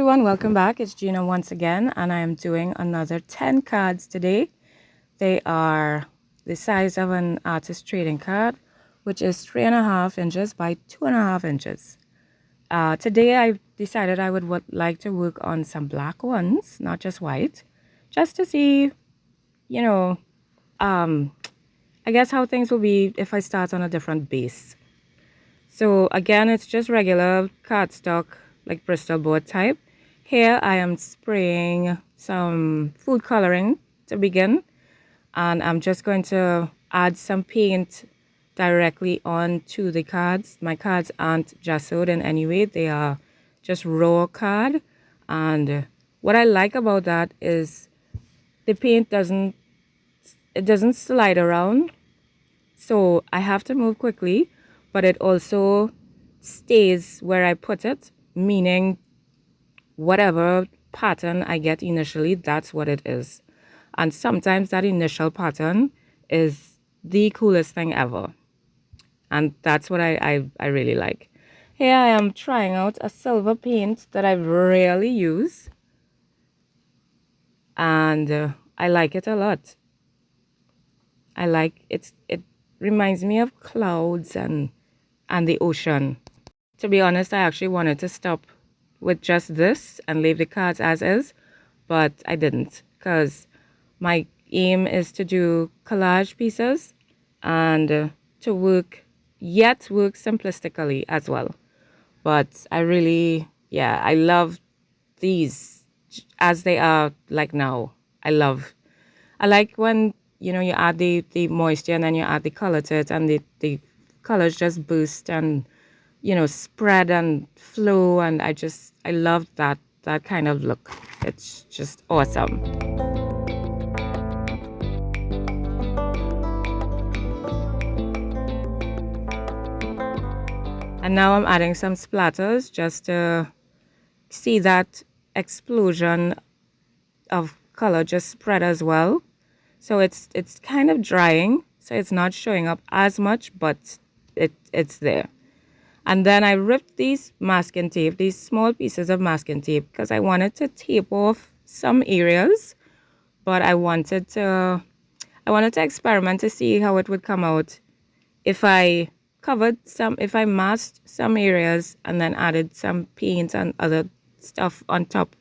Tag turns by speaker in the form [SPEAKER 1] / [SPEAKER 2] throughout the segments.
[SPEAKER 1] everyone, welcome back. It's Gina once again, and I am doing another 10 cards today. They are the size of an artist trading card, which is 3.5 inches by 2.5 inches. Today I decided I would like to work on some black ones, not just white, just to see, you know, I guess how things will be if I start on a different base. So again, it's just regular cardstock, like Bristol board type. Here I am spraying some food coloring to begin, and I'm just going to add some paint directly onto the cards. My cards aren't gessoed in any way, they are just raw card. And what I like about that is the paint doesn't slide around, so I have to move quickly, but it also stays where I put it, meaning whatever pattern I get initially, that's what it is. And sometimes that initial pattern is the coolest thing ever. And that's what I really like. Here I am trying out a silver paint that I rarely use. And I like it a lot. I like it. It reminds me of clouds and the ocean. To be honest, I actually wanted to stop with just this and leave the cards as is, but I didn't, because my aim is to do collage pieces and to work simplistically as well. But I really, yeah, I love these as they are like now. I like when, you add the moisture and then you add the color to it, and the colors just boost and, spread and flow. And I love that kind of look. It's just awesome. And now I'm adding some splatters just to see that explosion of color just spread as well. So it's kind of drying, so it's not showing up as much, but it's there. And then I ripped these masking tape, these small pieces of masking tape, because I wanted to tape off some areas, but I wanted to experiment to see how it would come out if I if I masked some areas and then added some paint and other stuff on top,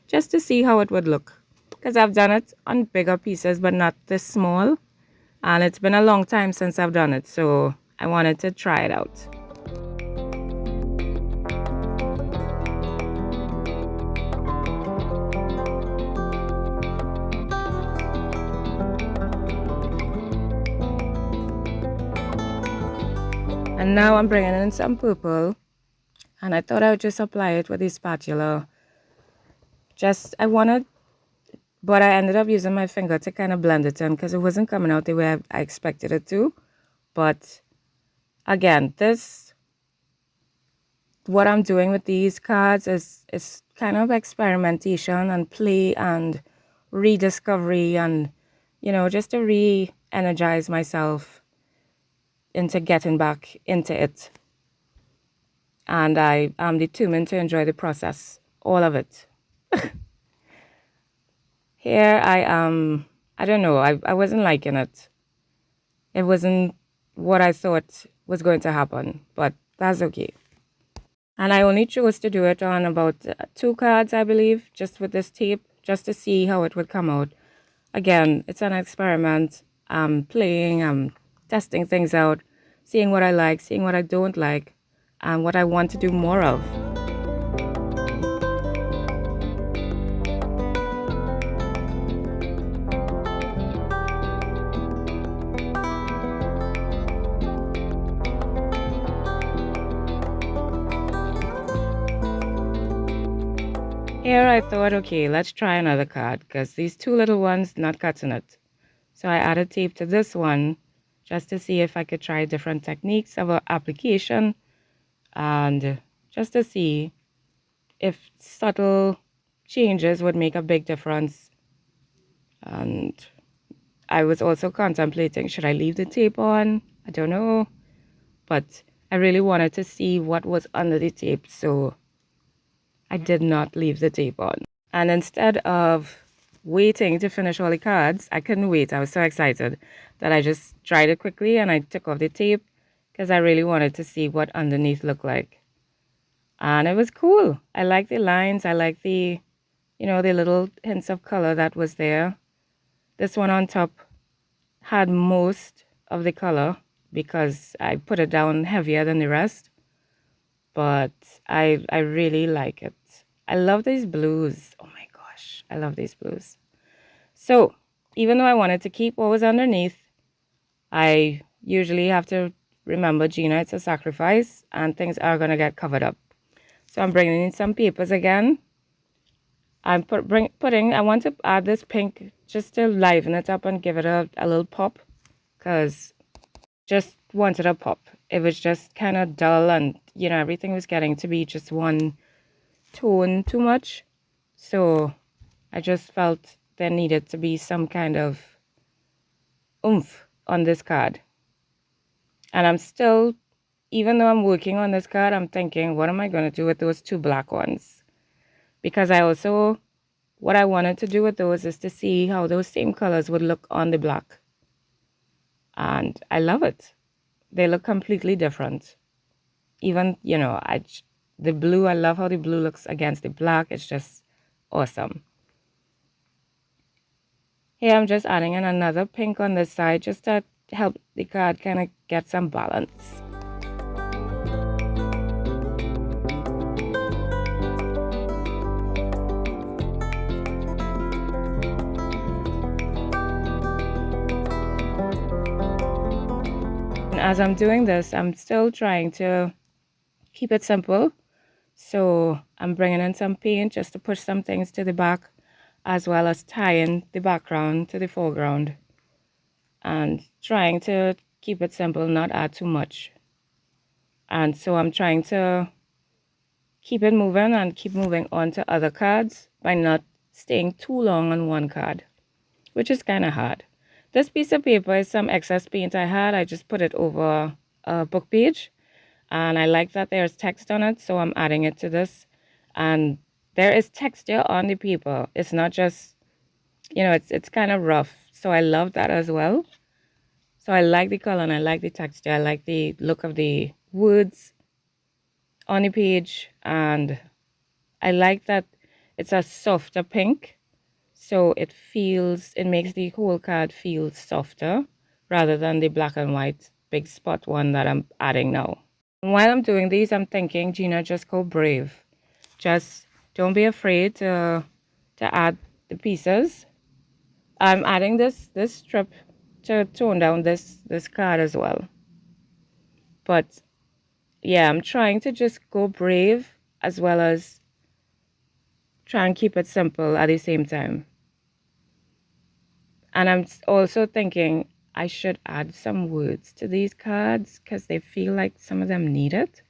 [SPEAKER 1] just to see how it would look. Because I've done it on bigger pieces, but not this small. And it's been a long time since I've done it, so I wanted to try it out. And now I'm bringing in some purple, and I thought I would just apply it with the spatula. But I ended up using my finger to kind of blend it in because it wasn't coming out the way I expected it to. But again, what I'm doing with these cards is kind of experimentation and play and rediscovery, and just to re-energize myself into getting back into it. And I am determined to enjoy the process, all of it. Here I don't know, I wasn't liking it. It wasn't what I thought was going to happen, but that's okay. And I only chose to do it on about 2 cards, I believe, just with this tape, just to see how it would come out. Again, it's an experiment. I'm playing, I'm testing things out, seeing what I like, seeing what I don't like, and what I want to do more of. Here I thought, okay, let's try another card, because these 2 little ones not cutting it. So I added tape to this one just to see if I could try different techniques of application, and just to see if subtle changes would make a big difference. And I was also contemplating, should I leave the tape on? I don't know. But I really wanted to see what was under the tape, so I did not leave the tape on. And instead of waiting to finish all the cards, I couldn't wait. I was so excited that I just tried it quickly and I took off the tape because I really wanted to see what underneath looked like. And it was cool. I like the lines. I like the, the little hints of color that was there. This one on top had most of the color because I put it down heavier than the rest. But I really like it. I love these blues. Oh my gosh, I love these blues. So even though I wanted to keep what was underneath, I usually have to remember, Gina, it's a sacrifice and things are going to get covered up. So I'm bringing in some papers again. I'm I want to add this pink just to liven it up and give it a little pop, because just wanted a pop. It was just kind of dull and, everything was getting to be just one tone too much. So I just felt there needed to be some kind of oomph on this card. And I'm still, even though I'm working on this card, I'm thinking, what am I going to do with those two black ones? Because what I wanted to do with those is to see how those same colors would look on the black. And I love it. They look completely different. Even, the blue, I love how the blue looks against the black. It's just awesome. Here I'm just adding in another pink on this side just to help the card kind of get some balance. And as I'm doing this, I'm still trying to keep it simple. So I'm bringing in some paint just to push some things to the back, as well as tying the background to the foreground. And trying to keep it simple, not add too much. And so I'm trying to keep it moving and keep moving on to other cards by not staying too long on one card, which is kind of hard. This piece of paper is some excess paint I had. I just put it over a book page, and I like that there's text on it, so I'm adding it to this. And there is texture on the paper. It's not just, it's kind of rough. So I love that as well. So I like the color and I like the texture. I like the look of the words on the page, and I like that it's a softer pink. So it makes the whole card feel softer rather than the black and white big spot one that I'm adding now. And while I'm doing these, I'm thinking, Gina, just go brave. Just don't be afraid to add the pieces. I'm adding this strip to tone down this card as well. But yeah, I'm trying to just go brave as well as try and keep it simple at the same time. And I'm also thinking I should add some words to these cards because they feel like some of them need it.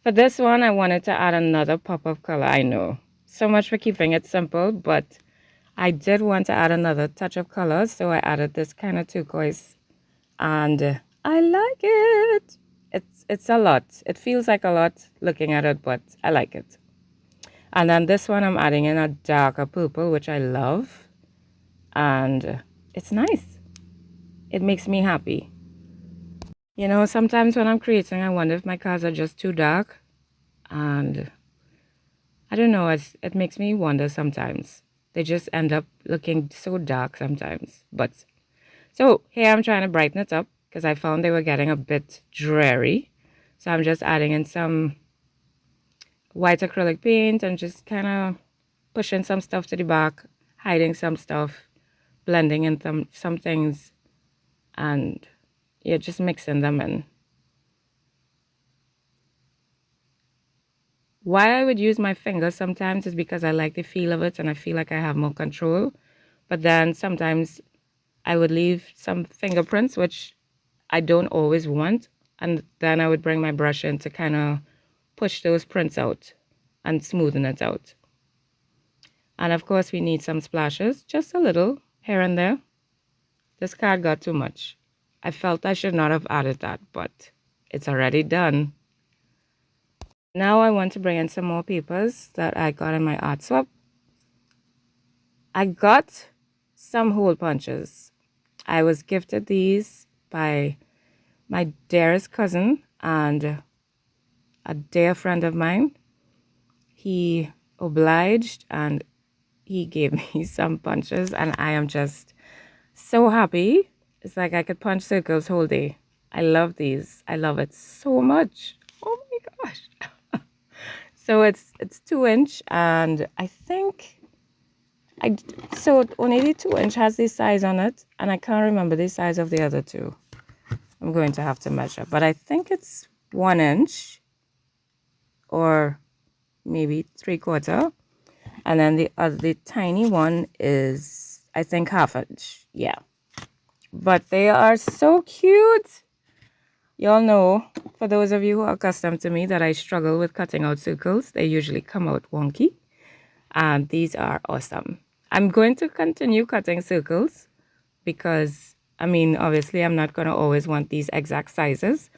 [SPEAKER 1] For this one, I wanted to add another pop of color. I know, so much for keeping it simple, but I did want to add another touch of color, so I added this kind of turquoise, and I like it. It's a lot. It feels like a lot looking at it, but I like it. And then this one, I'm adding in a darker purple, which I love, and it's nice. It makes me happy. Sometimes when I'm creating, I wonder if my cards are just too dark, and I don't know, it makes me wonder sometimes. They just end up looking so dark sometimes. But so here I'm trying to brighten it up because I found they were getting a bit dreary. So I'm just adding in some white acrylic paint and just kind of pushing some stuff to the back, hiding some stuff, blending in some things, and yeah, just mixing them in. Why I would use my fingers sometimes is because I like the feel of it and I feel like I have more control. But then sometimes I would leave some fingerprints, which I don't always want. And then I would bring my brush in to kind of push those prints out and smoothen it out. And of course, we need some splashes, just a little here and there. This card got too much. I felt I should not have added that, but it's already done. Now I want to bring in some more papers that I got in my art swap. I got some hole punches. I was gifted these by my dearest cousin and a dear friend of mine. He obliged and he gave me some punches, and I am just so happy. It's like I could punch circles whole day. I love these. I love it so much. Oh my gosh. So it's 2 inch, and I think so only the 2 inch has this size on it, and I can't remember the size of the other two. I'm going to have to measure, but I think it's 1 inch or maybe 3/4, and then the tiny one is I think 1/2 inch. Yeah, but they are so cute. Y'all know, for those of you who are accustomed to me, that I struggle with cutting out circles. They usually come out wonky, and these are awesome. I'm going to continue cutting circles because, I mean, obviously I'm not going to always want these exact sizes,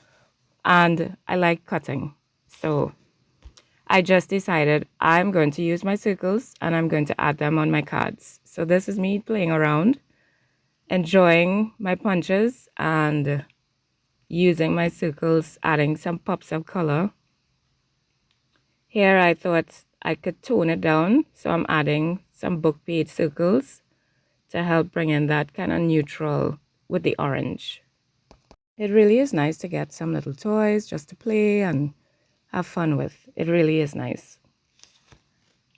[SPEAKER 1] and I like cutting. So I just decided I'm going to use my circles and I'm going to add them on my cards. So this is me playing around, enjoying my punches and using my circles, adding some pops of color. Here I thought I could tone it down, so I'm adding some book page circles to help bring in that kind of neutral with the orange. It really is nice to get some little toys just to play and have fun with. It really is nice.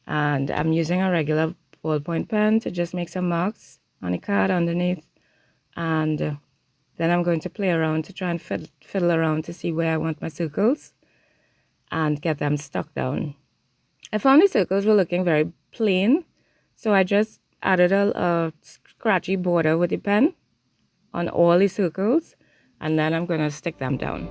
[SPEAKER 1] And I'm using a regular ballpoint pen to just make some marks on the card underneath, and then I'm going to play around to try and fiddle around to see where I want my circles and get them stuck down. I found the circles were looking very plain, so I just added a scratchy border with the pen on all the circles, and then I'm going to stick them down.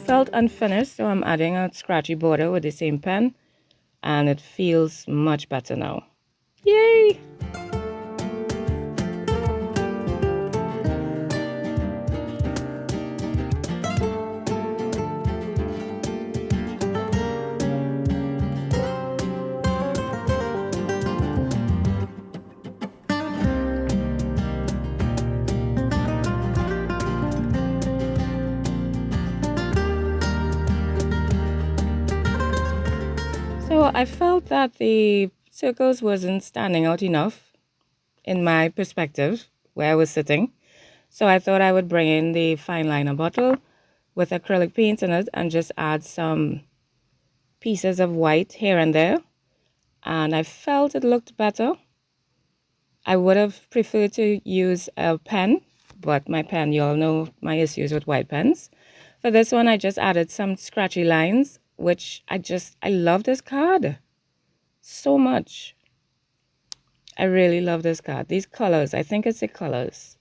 [SPEAKER 1] Felt unfinished, so I'm adding a scratchy border with the same pen, and it feels much better now. Yay! So I felt that the circles wasn't standing out enough in my perspective where I was sitting. So I thought I would bring in the fine liner bottle with acrylic paint in it and just add some pieces of white here and there. And I felt it looked better. I would have preferred to use a pen, but my pen, you all know my issues with white pens. For this one, I just added some scratchy lines, which I love this card so much. I really love this card. These colors, I think it's the colors.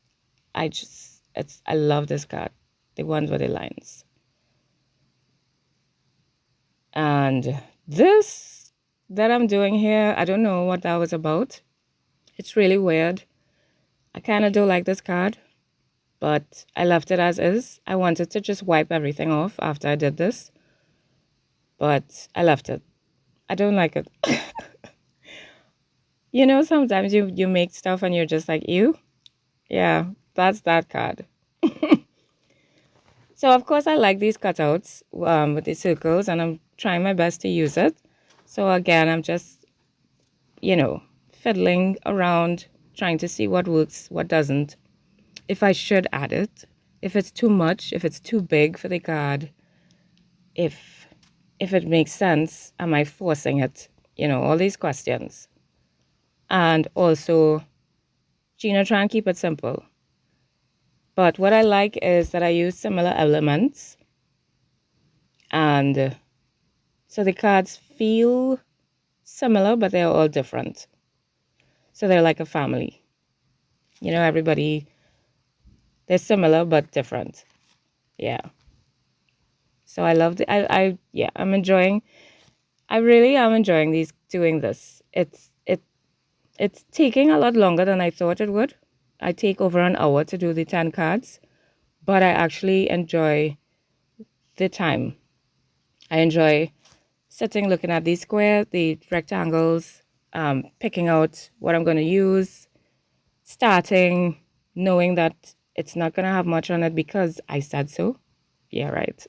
[SPEAKER 1] I love this card. The ones with the lines. And this that I'm doing here, I don't know what that was about. It's really weird. I kind of don't like this card, but I left it as is. I wanted to just wipe everything off after I did this, but I left it. I don't like it. You know, sometimes you make stuff and you're just like, ew. Yeah, that's that card. So, of course, I like these cutouts with the circles, and I'm trying my best to use it. So, again, I'm just, fiddling around trying to see what works, what doesn't, if I should add it, if it's too much, if it's too big for the card, if it makes sense, am I forcing it? All these questions. And also, try and keep it simple. But what I like is that I use similar elements, and so the cards feel similar, but they're all different. So they're like a family. Everybody, they're similar but different. Yeah. So I love I'm enjoying. I really am enjoying doing this. It's taking a lot longer than I thought it would. I take over an hour to do the 10 cards, but I actually enjoy the time. I enjoy sitting, looking at these squares, the rectangles, picking out what I'm going to use, starting, knowing that it's not going to have much on it because I said so. Yeah, right.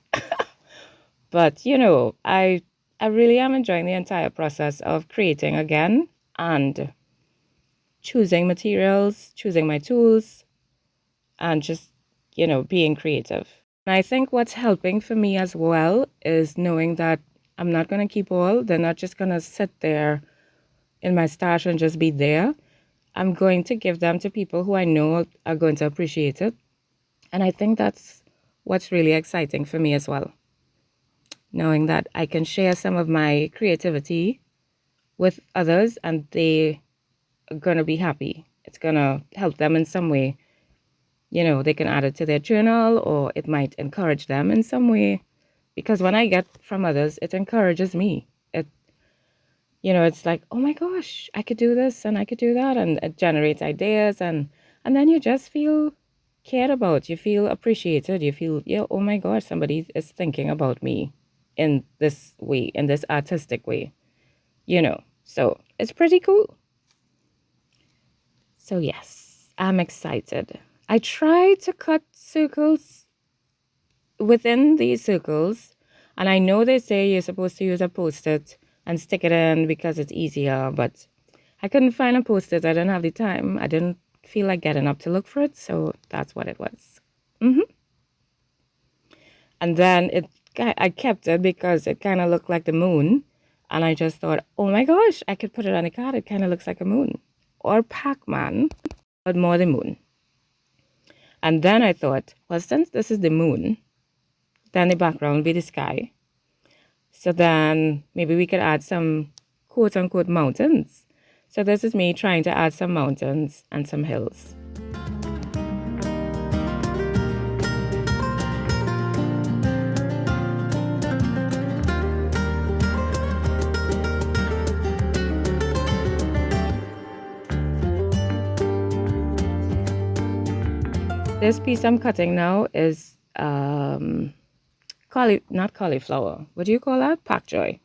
[SPEAKER 1] But, I really am enjoying the entire process of creating again and choosing materials, choosing my tools, and just, being creative. And I think what's helping for me as well is knowing that I'm not going to keep all, they're not just going to sit there in my stash and just be there. I'm going to give them to people who I know are going to appreciate it. And I think that's what's really exciting for me as well. Knowing that I can share some of my creativity with others and they are going to be happy. It's going to help them in some way. They can add it to their journal or it might encourage them in some way. Because when I get from others, it encourages me. It's like, oh my gosh, I could do this and I could do that. And it generates ideas. And then you just feel cared about. You feel appreciated. You feel, yeah, oh my gosh, somebody is thinking about me in this way, in this artistic way. So it's pretty cool. So yes, I'm excited. I try to cut circles within these circles. And I know they say you're supposed to use a Post-it and stick it in because it's easier, but I couldn't find a Post-it. I didn't have the time. I didn't feel like getting up to look for it, so that's what it was. And then I kept it because it kind of looked like the moon, and I just thought, oh my gosh, I could put it on a card. It kind of looks like a moon, or Pac-Man, but more the moon. And then I thought, well, since this is the moon, then the background will be the sky. So then maybe we could add some quote-unquote mountains. So this is me trying to add some mountains and some hills. This piece I'm cutting now is not cauliflower. What do you call that? Pak choy.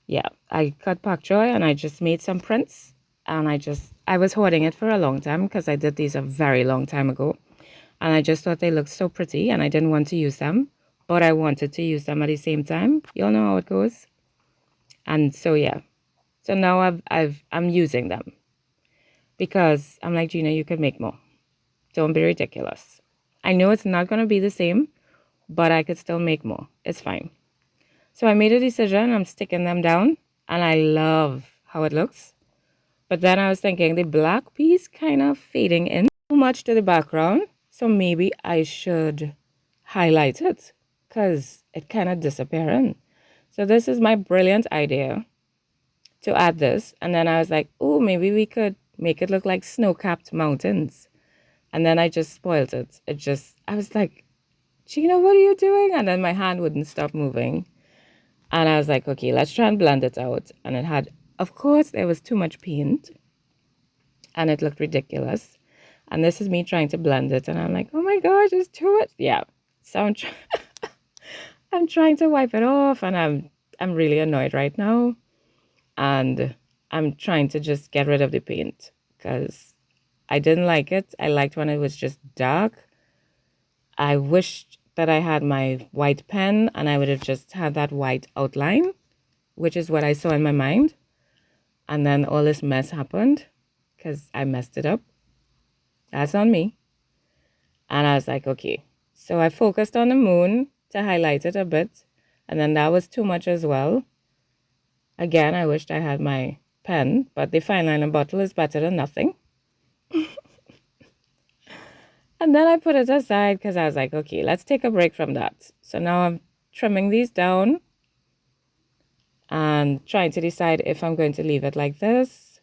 [SPEAKER 1] Yeah, I cut pak choy and I just made some prints. And I was hoarding it for a long time because I did these a very long time ago. And I just thought they looked so pretty and I didn't want to use them. But I wanted to use them at the same time. You all know how it goes. And so, yeah. So now I'm using them. Because I'm like, Gina, you could make more. Don't be ridiculous. I know it's not going to be the same, but I could still make more. It's fine. So I made a decision. I'm sticking them down, and I love how it looks. But then I was thinking the black piece kind of fading in too much to the background. So maybe I should highlight it because it kind of disappearing. So this is my brilliant idea to add this. And then I was like, oh, maybe we could make it look like snow-capped mountains. And then I just spoiled it. I was like, Gina, what are you doing? And then my hand wouldn't stop moving. And I was like, okay, let's try and blend it out. And it had, of course, there was too much paint. And it looked ridiculous. And this is me trying to blend it. And I'm like, oh my gosh, it's too much. Yeah. So I'm trying to wipe it off. And I'm really annoyed right now. And I'm trying to just get rid of the paint. Because I didn't like it. I liked when it was just dark. I wished that I had my white pen and I would have just had that white outline, which is what I saw in my mind. And then all this mess happened. because I messed it up. That's on me. And I was like, okay. So I focused on the moon to highlight it a bit. And then that was too much as well. Again, I wished I had my pen, but the fine liner bottle is better than nothing. And then I put it aside because I was like, okay, let's take a break from that. So now I'm trimming these down and trying to decide if I'm going to leave it like this.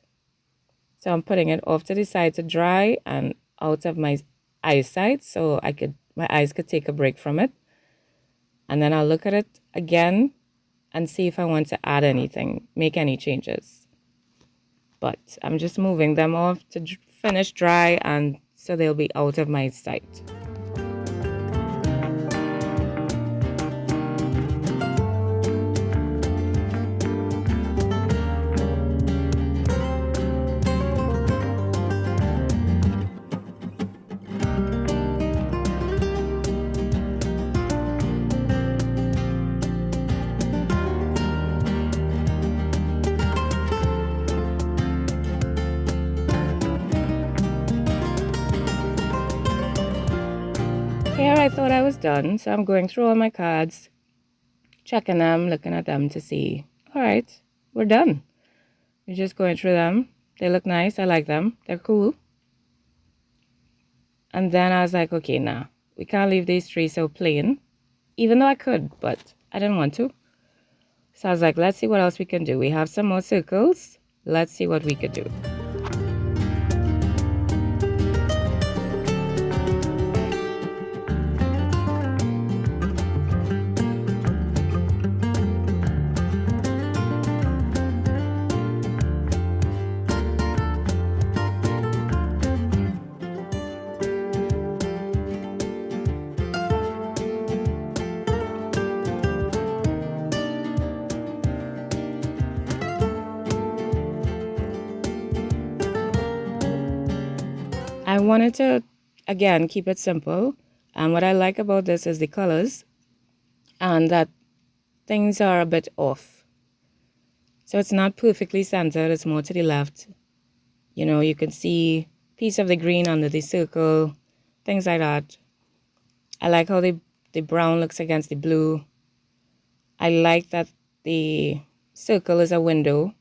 [SPEAKER 1] So I'm putting it off to the side to dry and out of my eyesight so my eyes could take a break from it. And then I'll look at it again and see if I want to add anything, make any changes. But I'm just moving them off to finish dry and so they'll be out of my sight. Here I thought I was done, so I'm going through all my cards, checking them, looking at them to see, all right, we're done. We're just going through them. They look nice. I like them. They're cool. And then I was like, okay, nah, we can't leave these three so plain, even though I could, but I didn't want to. So I was like, let's see what else we can do. We have some more circles. Let's see what we could do. I wanted to, again, keep it simple. And what I like about this is the colors and that things are a bit off. So it's not perfectly centered. It's more to the left. You know, you can see a piece of the green under the circle, things like that. I like how the brown looks against the blue. I like that the circle is a window.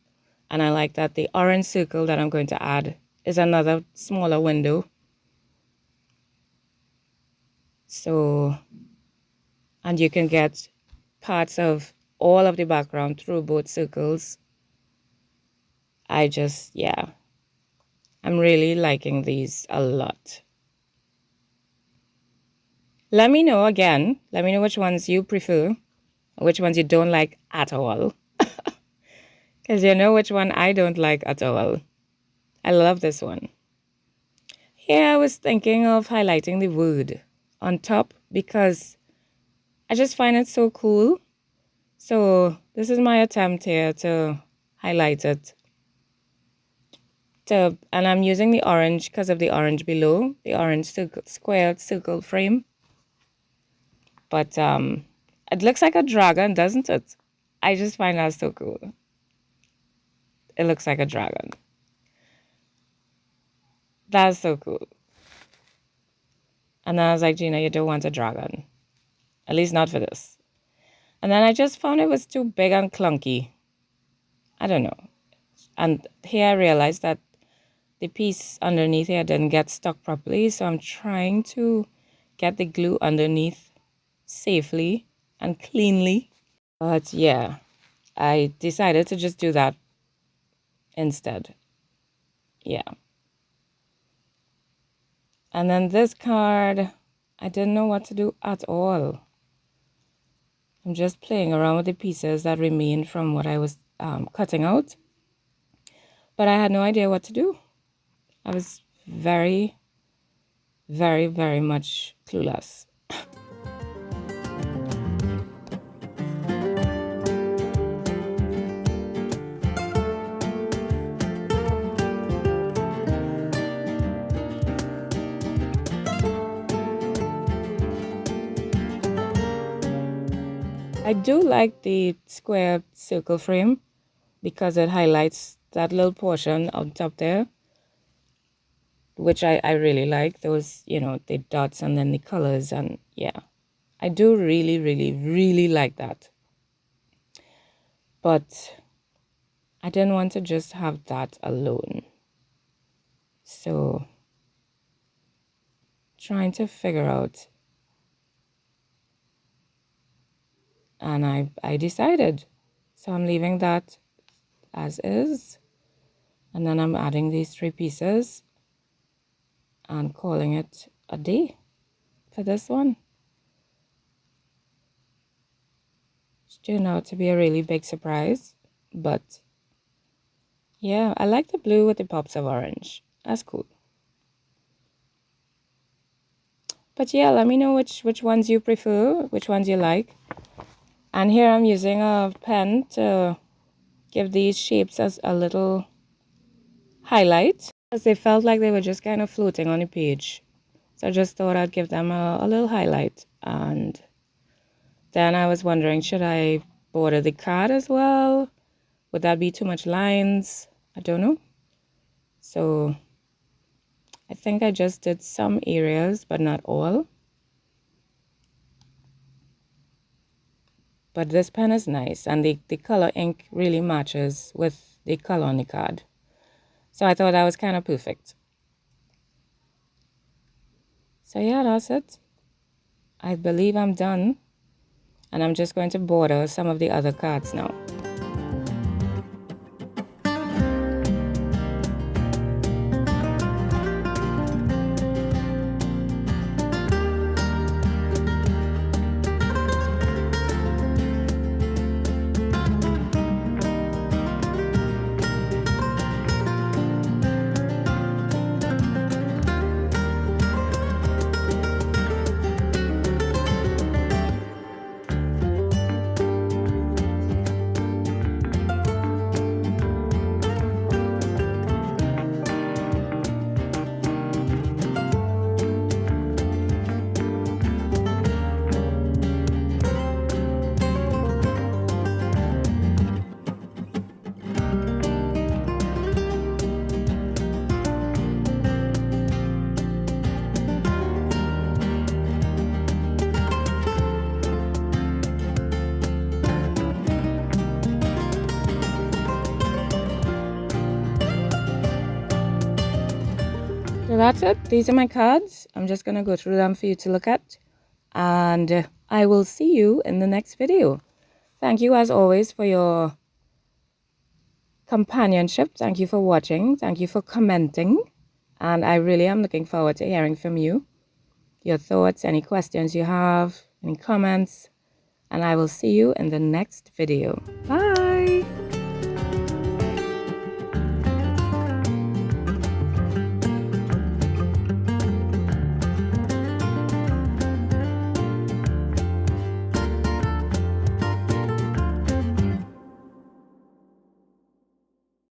[SPEAKER 1] And I like that the orange circle that I'm going to add is another smaller window. So, and you can get parts of all of the background through both circles. Yeah, I'm really liking these a lot. Let me know which ones you prefer, or which ones you don't like at all. Because you know which one I don't like at all. I love this one. Here I was thinking of highlighting the word on top because I just find it so cool. So this is my attempt here to highlight it. And I'm using the orange because of the orange below, the orange squared circle frame. But it looks like a dragon, doesn't it? I just find that so cool. It looks like a dragon. That's so cool. And then I was like, Gina, you don't want a dragon. At least not for this. And then I just found it was too big and clunky. I don't know. And here I realized that the piece underneath here didn't get stuck properly. So I'm trying to get the glue underneath safely and cleanly. But yeah, I decided to just do that instead. Yeah. And then this card, I didn't know what to do at all. I'm just playing around with the pieces that remained from what I was cutting out. But I had no idea what to do. I was very, very, very much clueless. I do like the square circle frame because it highlights that little portion on top there. which I really like. Those, you know, the dots and then the colors, and yeah, I do really, really, really like that. But I didn't want to just have that alone. So trying to figure out, and I decided. So I'm leaving that as is, and then I'm adding these 3 pieces and calling it a day for this one. It's turned out to be a really big surprise, but yeah, I like the blue with the pops of orange. That's cool. But yeah, let me know which ones you prefer, which ones you like. And here I'm using a pen to give these shapes as a little highlight, because they felt like they were just kind of floating on the page. So I just thought I'd give them a little highlight. And then I was wondering, should I border the card as well? Would that be too much lines? I don't know. So I think I just did some areas, but not all. But this pen is nice, and the color ink really matches with the color on the card. So I thought that was kind of perfect. So yeah, that's it. I believe I'm done. And I'm just going to border some of the other cards now. So that's it. These are my cards. I'm just going to go through them for you to look at. And I will see you in the next video. Thank you as always for your companionship. Thank you for watching. Thank you for commenting. And I really am looking forward to hearing from you. Your thoughts, any questions you have, any comments. And I will see you in the next video. Bye!